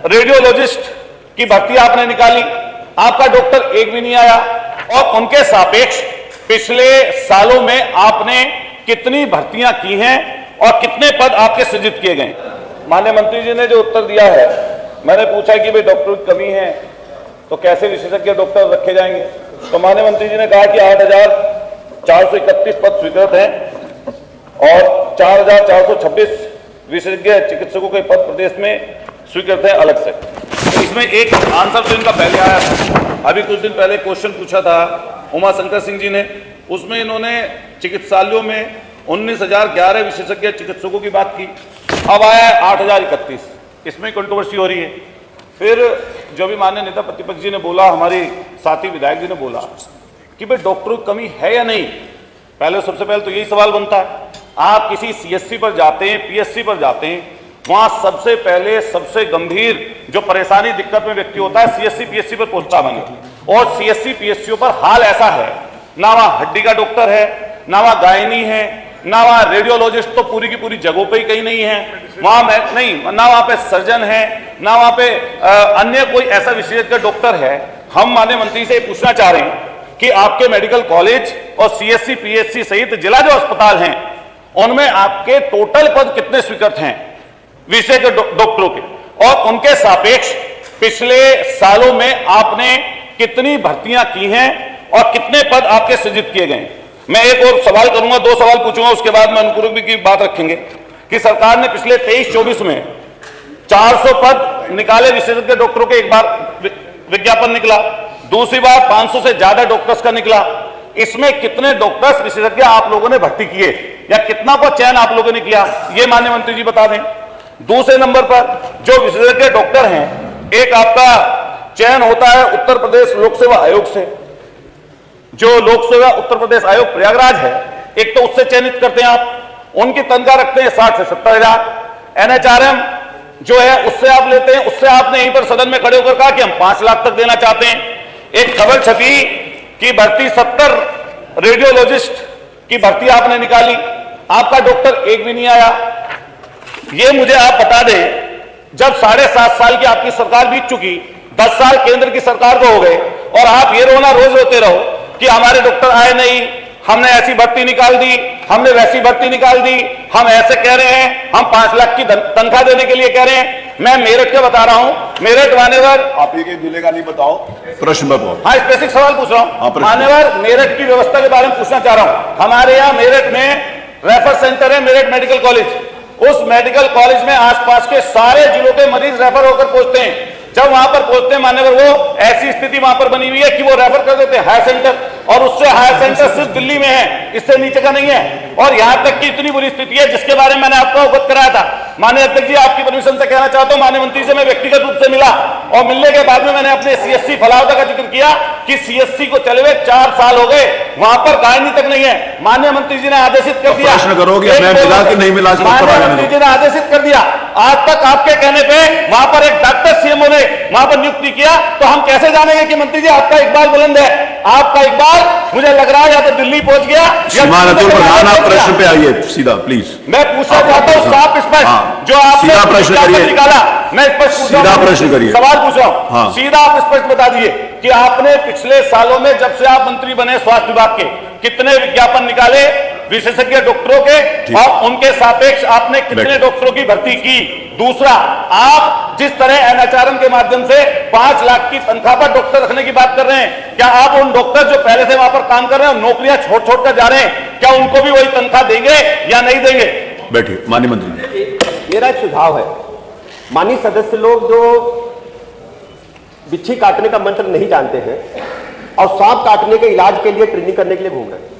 Radiologist की भर्ती आपने निकाली, आपका डॉक्टर एक भी नहीं आया। और उनके सापेक्ष पिछले सालों में आपने कितनी भर्तियां की हैं और कितने पद आपके सृजित किए गए? माननीय मंत्री जी ने जो उत्तर दिया है, मैंने पूछा कि भाई डॉक्टर की कमी है तो कैसे विशेषज्ञ डॉक्टर रखे जाएंगे, तो माननीय मंत्री जी ने कहा कि 8,431 पद स्वीकृत हैं और 4,426 विशेषज्ञ चिकित्सकों के पद प्रदेश में स्वीकृत हैं अलग से। तो इसमें एक आंसर तो इनका पहले आया था, अभी कुछ दिन पहले क्वेश्चन पूछा था उमा शंकर सिंह जी ने, उसमें इन्होंने चिकित्सालयों में 19,011 विशेषज्ञ चिकित्सकों की बात की। अब आया है 8,031, इसमें कंट्रोवर्सी हो रही है। फिर जो भी माननीय नेता प्रतिपक्ष जी ने बोला, हमारी साथी विधायक जी ने बोला कि भाई डॉक्टरों की कमी है या नहीं। पहले सबसे पहले तो यही सवाल बनता है, आप किसी सीएससी पर जाते हैं, पीएससी पर जाते हैं, वहां सबसे पहले सबसे गंभीर जो परेशानी दिक्कत में व्यक्ति होता है सीएससी पीएससी पर पहुंचता बने। और सीएससी पीएससी पर हाल ऐसा है, ना वहां हड्डी का डॉक्टर है, ना वहां गायनी है, ना वहां रेडियोलॉजिस्ट तो पूरी की पूरी जगहों पे ही कहीं नहीं है, वहां नहीं, ना वहां पे सर्जन है, ना वहां पे अन्य कोई ऐसा विशेषज्ञ डॉक्टर है। हम माननीय मंत्री से पूछना चाह रहे हैं कि आपके मेडिकल कॉलेज और सीएससी पीएससी सहित जिला जो अस्पताल हैं उनमें आपके टोटल पद कितने स्वीकृत हैं विशेषज्ञ डॉक्टरों के, और उनके सापेक्ष पिछले सालों में आपने कितनी भर्तियां की हैं और कितने पद आपके सृजित किए गए? मैं एक और सवाल करूंगा, 2 सवाल पूछूंगा, उसके बाद में अनुपूरक की बात रखेंगे कि सरकार ने पिछले 23-24 में 400 पद निकाले विशेषज्ञ डॉक्टरों के, एक बार विज्ञापन निकला, दूसरी बार 500 से ज्यादा डॉक्टर्स का निकला। इसमें कितने डॉक्टर्स विशेषज्ञ आप लोगों ने भर्ती किए या कितना को चयन आप लोगों ने किया, ये माननीय मंत्री जी बता दें। दूसरे नंबर पर जो विशेषज्ञ डॉक्टर हैं, एक आपका चयन होता है उत्तर प्रदेश लोक सेवा आयोग से, जो लोक सेवा उत्तर प्रदेश आयोग प्रयागराज है, एक तो उससे चयनित करते हैं आप, उनकी तनख्वाह रखते हैं 60 से 70 हजार। एनएचआरएम जो है उससे आप लेते हैं, उससे आपने यहीं पर सदन में खड़े होकर कहा कि हम 5 लाख तक देना चाहते हैं। एक खबर छपी कि भर्ती 70 रेडियोलॉजिस्ट की भर्ती आपने निकाली, आपका डॉक्टर एक भी नहीं आया। ये मुझे आप बता दें, जब 7.5 साल की आपकी सरकार बीत चुकी, 10 साल केंद्र की सरकार को हो गए और आप ये रोना रोज रोते रहो कि हमारे डॉक्टर आए नहीं, हमने ऐसी भर्ती निकाल दी, हमने वैसी भर्ती निकाल दी, हम ऐसे कह रहे हैं, हम 5 लाख की तनख्वाह देने के लिए कह रहे हैं। मैं मेरठ के बता रहा हूं, मेरठ मान्यवर, आप ये जिले का नहीं बताओ, प्रश्न बताओ। हाँ, स्पेसिफिक सवाल पूछ रहा हूं मान्यवर, मेरठ की व्यवस्था के बारे में पूछना चाह रहा हूं। हमारे यहाँ मेरठ में रेफर सेंटर है, मेरठ मेडिकल कॉलेज, उस मेडिकल कॉलेज में आसपास के सारे जिलों के मरीज रेफर होकर पहुंचते हैं। जब वहां पर पहुंचते हैं मान्यवर, वो ऐसी स्थिति वहां पर बनी हुई है कि वो रेफर कर देते हैं हायर सेंटर, और उससे हायर सेंटर सिर्फ दिल्ली में है, इससे नीचे का नहीं है। और यहां तक की इतनी बुरी स्थिति है जिसके बारे में मैंने आपको अवगत कराया था। माननीय अध्यक्ष जी, आपकी परमिशन से कहना चाहता हूं, माननीय मंत्री से मैं व्यक्तिगत रूप से मिला और मिलने के बाद में मैंने अपने सीएससी फलावदा का जिक्र किया कि सीएससी को चले हुए 4 साल हो गए, वहां पर गायनी तक नहीं है। माननीय मंत्री जी ने आदेशित कर दिया, प्रश्न करोगे मैं मिला कि नहीं मिला, माननीय मंत्री जी ने आदेशित कर दिया, आज तक आपके कहने पे वहां पर एक डॉक्टर सीएमओ ने वहां पर नियुक्ति किया, तो हम कैसे जानेंगे कि मंत्री जी आपका इकबाल बुलंद है? आपका इकबाल मुझे लग रहा है या तो दिल्ली पहुंच गया या प्रधान, आप प्रश्न पे आइए सीधा प्लीज। मैं पूछना चाहता हूं साफ स्पष्ट, जो आपने प्रश्न करिए, निकाला, मैं स्पष्ट सीधा प्रश्न करिए, सवाल पूछ रहा हूं, सीधा आप स्पष्ट बता दीजिए कि आपने पिछले सालों में जब से आप मंत्री बने स्वास्थ्य विभाग के, कितने विज्ञापन निकाले विशेषज्ञ डॉक्टरों के, और उनके सापेक्ष आपने कितने डॉक्टरों की भर्ती की? दूसरा, आप जिस तरह एनएचआरएम के माध्यम से 5 लाख की तनख्वाह पर डॉक्टर रखने की बात कर रहे हैं, क्या आप उन डॉक्टर जो पहले से वहां पर काम कर रहे हैं, नौकरियां छोड़ कर जा रहे हैं, क्या उनको भी वही तनख्वाह देंगे या नहीं देंगे? बैठिए माननीय मंत्री। मेरा एक सुझाव है, माननीय सदस्य लोग जो बिच्छी काटने का मंत्र नहीं जानते हैं और सांप काटने के इलाज के लिए ट्रेनिंग करने के लिए घूम रहे हैं,